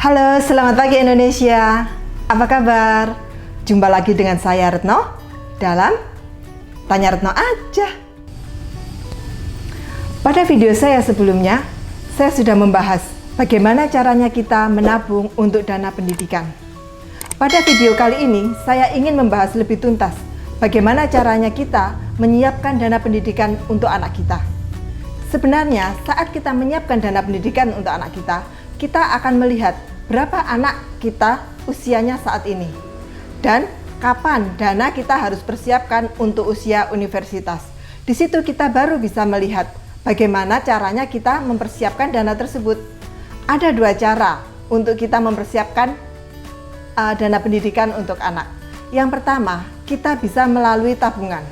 Halo, selamat pagi Indonesia. Apa kabar? Jumpa lagi dengan saya Retno dalam Tanya Retno Aja. Pada video saya sebelumnya, saya sudah membahas bagaimana caranya kita menabung untuk dana pendidikan. Pada video kali ini, saya ingin membahas lebih tuntas bagaimana caranya kita menyiapkan dana pendidikan untuk anak kita. Sebenarnya, saat kita menyiapkan dana pendidikan untuk anak kita akan melihat berapa anak kita usianya saat ini dan kapan dana kita harus persiapkan untuk usia universitas. Di situ kita baru bisa melihat bagaimana caranya kita mempersiapkan dana tersebut. Ada dua cara untuk kita mempersiapkan dana pendidikan untuk anak. Yang pertama, kita bisa melalui tabungan.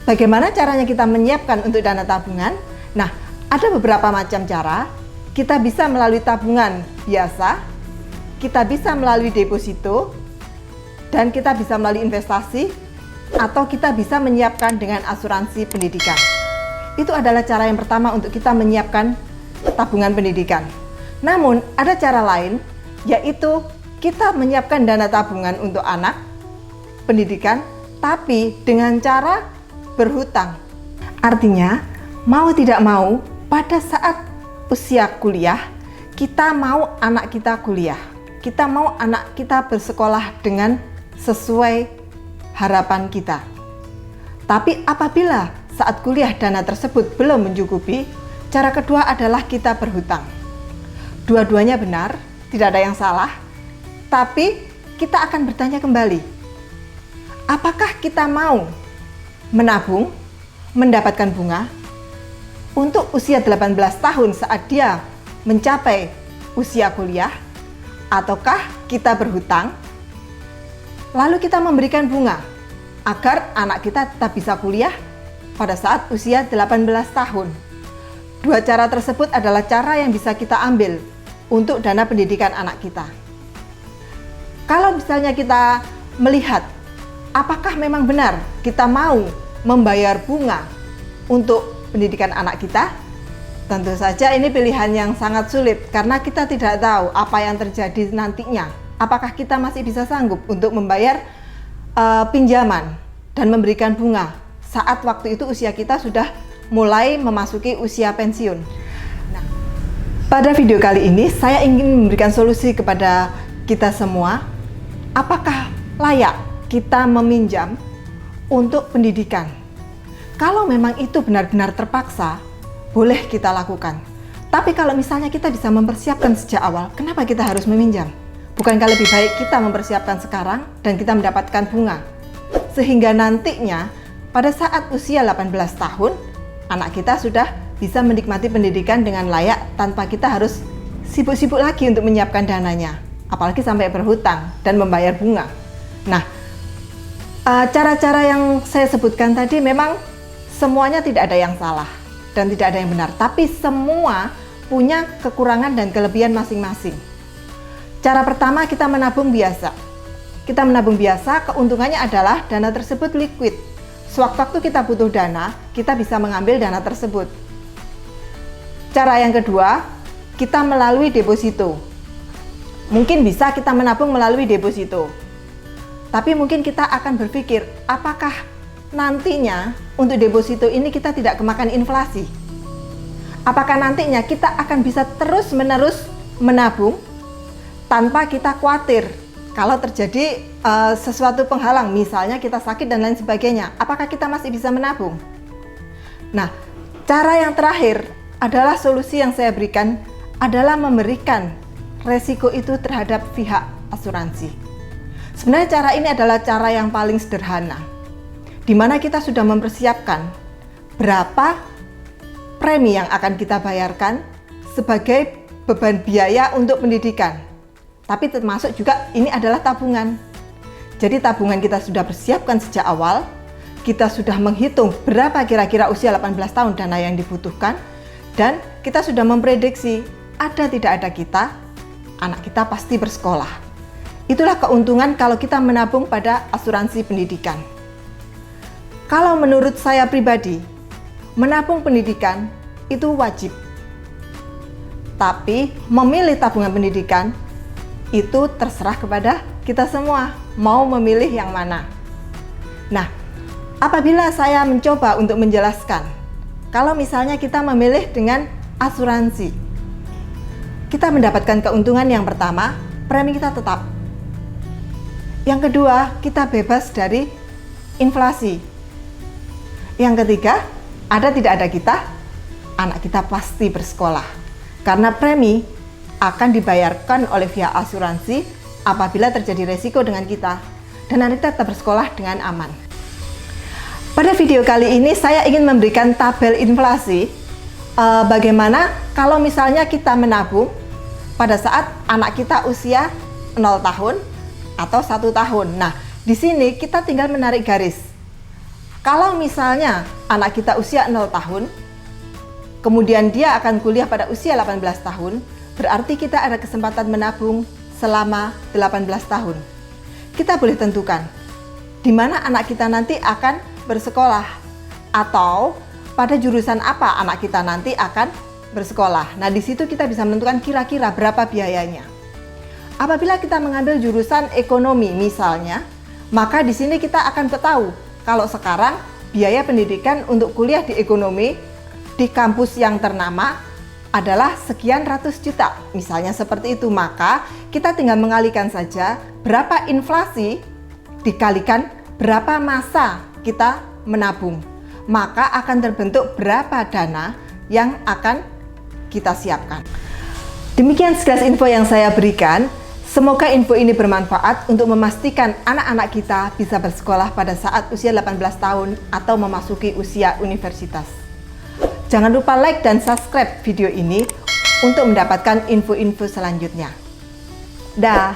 Bagaimana caranya kita menyiapkan untuk dana tabungan? Nah, ada beberapa macam cara. Kita bisa melalui tabungan biasa, kita bisa melalui deposito, dan kita bisa melalui investasi, atau kita bisa menyiapkan dengan asuransi pendidikan. Itu adalah cara yang pertama untuk kita menyiapkan tabungan pendidikan. Namun, ada cara lain, yaitu kita menyiapkan dana tabungan untuk anak pendidikan, tapi dengan cara berhutang. Artinya, mau tidak mau, pada saat usia kuliah, kita mau anak kita kuliah. Kita mau anak kita bersekolah dengan sesuai harapan kita. Tapi apabila saat kuliah dana tersebut belum mencukupi, cara kedua adalah kita berhutang. Dua-duanya benar, tidak ada yang salah. Tapi kita akan bertanya kembali, apakah kita mau menabung, mendapatkan bunga untuk usia 18 tahun saat dia mencapai usia kuliah, ataukah kita berhutang lalu kita memberikan bunga agar anak kita tetap bisa kuliah pada saat usia 18 tahun. Dua cara tersebut adalah cara yang bisa kita ambil untuk dana pendidikan anak kita. Kalau misalnya kita melihat apakah memang benar kita mau membayar bunga untuk pendidikan anak kita, tentu saja ini pilihan yang sangat sulit karena kita tidak tahu apa yang terjadi nantinya. Apakah kita masih bisa sanggup untuk membayar pinjaman dan memberikan bunga saat waktu itu usia kita sudah mulai memasuki usia pensiun. Nah, pada video kali ini saya ingin memberikan solusi kepada kita semua. Apakah layak kita meminjam untuk pendidikan? Kalau memang itu benar-benar terpaksa, boleh kita lakukan. Tapi kalau misalnya kita bisa mempersiapkan sejak awal, kenapa kita harus meminjam? Bukankah lebih baik kita mempersiapkan sekarang dan kita mendapatkan bunga? Sehingga nantinya pada saat usia 18 tahun, anak kita sudah bisa menikmati pendidikan dengan layak tanpa kita harus sibuk-sibuk lagi untuk menyiapkan dananya. Apalagi sampai berhutang dan membayar bunga. Nah, cara-cara yang saya sebutkan tadi memang semuanya tidak ada yang salah dan tidak ada yang benar, tapi semua punya kekurangan dan kelebihan masing-masing. Cara pertama, kita menabung biasa. Kita menabung biasa, keuntungannya adalah dana tersebut liquid. Sewaktu-waktu kita butuh dana, kita bisa mengambil dana tersebut. Cara yang kedua, kita melalui deposito. Mungkin bisa kita menabung melalui deposito. Tapi mungkin kita akan berpikir, apakah nantinya untuk deposito ini kita tidak kemakan inflasi? Apakah nantinya kita akan bisa terus-menerus menabung tanpa kita khawatir kalau terjadi sesuatu penghalang, misalnya kita sakit dan lain sebagainya? Apakah kita masih bisa menabung? Nah, cara yang terakhir adalah solusi yang saya berikan adalah memberikan resiko itu terhadap pihak asuransi. Sebenarnya cara ini adalah cara yang paling sederhana, di mana kita sudah mempersiapkan berapa premi yang akan kita bayarkan sebagai beban biaya untuk pendidikan. Tapi termasuk juga ini adalah tabungan. Jadi tabungan kita sudah persiapkan sejak awal, kita sudah menghitung berapa kira-kira usia 18 tahun dana yang dibutuhkan, dan kita sudah memprediksi ada tidak ada kita, anak kita pasti bersekolah. Itulah keuntungan kalau kita menabung pada asuransi pendidikan. Kalau menurut saya pribadi, menabung pendidikan itu wajib. Tetapi memilih tabungan pendidikan itu terserah kepada kita semua, mau memilih yang mana. Nah, apabila saya mencoba untuk menjelaskan, kalau misalnya kita memilih dengan asuransi, kita mendapatkan keuntungan yang pertama, premi kita tetap. Yang kedua, kita bebas dari inflasi. Yang ketiga, ada tidak ada kita, anak kita pasti bersekolah. Karena premi akan dibayarkan oleh pihak asuransi apabila terjadi resiko dengan kita, dan anak kita tetap bersekolah dengan aman. Pada video kali ini saya ingin memberikan tabel inflasi, bagaimana kalau misalnya kita menabung pada saat anak kita usia 0 tahun atau 1 tahun. Nah, di sini kita tinggal menarik garis. Kalau misalnya anak kita usia 0 tahun, kemudian dia akan kuliah pada usia 18 tahun, berarti kita ada kesempatan menabung selama 18 tahun. Kita boleh tentukan di mana anak kita nanti akan bersekolah, atau pada jurusan apa anak kita nanti akan bersekolah. Nah, di situ kita bisa menentukan kira-kira berapa biayanya. Apabila kita mengambil jurusan ekonomi misalnya, maka di sini kita akan tahu kalau sekarang biaya pendidikan untuk kuliah di ekonomi di kampus yang ternama adalah sekian ratus juta, misalnya seperti itu. Maka kita tinggal mengalihkan saja berapa inflasi dikalikan berapa masa kita menabung, maka akan terbentuk berapa dana yang akan kita siapkan. Demikian sekilas info yang saya berikan. Semoga info ini bermanfaat untuk memastikan anak-anak kita bisa bersekolah pada saat usia 18 tahun atau memasuki usia universitas. Jangan lupa like dan subscribe video ini untuk mendapatkan info-info selanjutnya. Dah.